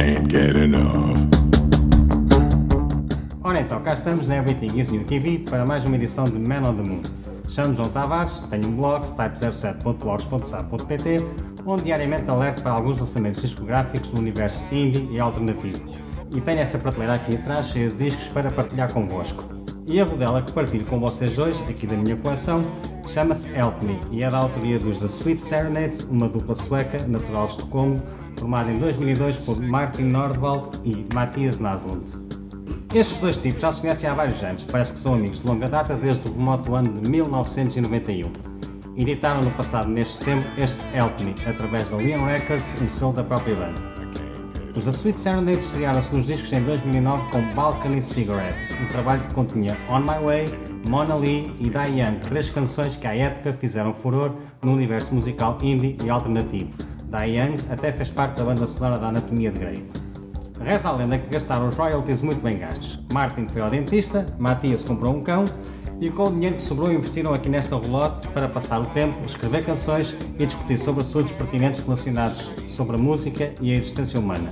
can't get enough. Ora então, cá estamos na Everything is New TV para mais uma edição de Man on the Moon. Chamo-me João Tavares, tenho um blog, type07.blogs.sa.pt, onde diariamente alerto para alguns lançamentos discográficos do universo indie e alternativo. E tenho esta prateleira aqui atrás cheia de discos para partilhar convosco. E a rodela que partilho com vocês hoje, aqui da minha coleção, chama-se Help Me e é da autoria dos The Sweet Serenades, uma dupla sueca natural de Estocolmo, formada em 2002 por Martin Nordvald e Mattias Naslund. Estes dois tipos já se conhecem há vários anos, parece que são amigos de longa data desde o remoto ano de 1991. Editaram no passado mês de setembro este Help Me, através da Leon Records, um selo da própria banda. Os The Sweet Serenades estrearam-se nos discos em 2009 com Balcony Cigarettes, um trabalho que continha On My Way, Mona Lee e Die Young, três canções que à época fizeram furor no universo musical indie e alternativo. Die Young até fez parte da banda sonora da Anatomia de Grey. Reza a lenda que gastaram os royalties muito bem gastos. Martin foi ao dentista, Mattias comprou um cão e com o dinheiro que sobrou investiram aqui nesta roulotte para passar o tempo, escrever canções e discutir sobre assuntos pertinentes relacionados sobre a música e a existência humana.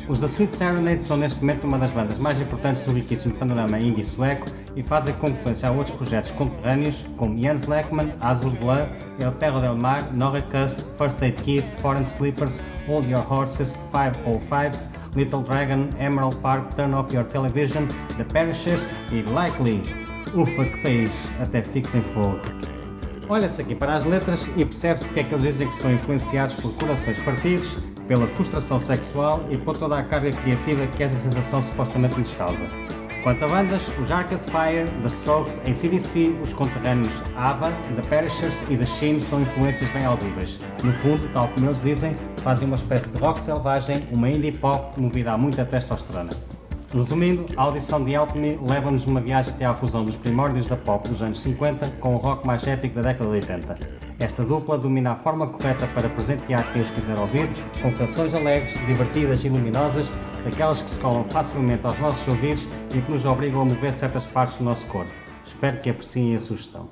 Os The Sweet Serenades são neste momento uma das bandas mais importantes do riquíssimo panorama indie sueco e fazem concorrência a outros projetos conterrâneos como Jens Lekman, Azul Bleu, El Perro del Mar, Norrecust, First Aid Kit, Foreign Sleepers, Hold Your Horses, 505s, Little Dragon, Emerald Park, Turn Off Your Television, The Perishers e Likely. Ufa, que país, até fixa em fogo. Olha-se aqui para as letras e percebe-se porque é que eles dizem que são influenciados por corações partidos, pela frustração sexual e por toda a carga criativa que essa sensação supostamente lhes causa. Quanto a bandas, os Arcade Fire, The Strokes, AC/DC, os conterrâneos ABBA, The Perishers e The Sheen são influências bem audíveis. No fundo, tal como eles dizem, fazem uma espécie de rock selvagem, uma indie pop movida a muita testosterona. Resumindo, a audição de Help Me leva-nos numa viagem até à fusão dos primórdios da pop dos anos 50 com o rock mais épico da década de 80. Esta dupla domina a forma correta para presentear quem os quiser ouvir, com canções alegres, divertidas e luminosas, daquelas que se colam facilmente aos nossos ouvidos e que nos obrigam a mover certas partes do nosso corpo. Espero que apreciem a sugestão.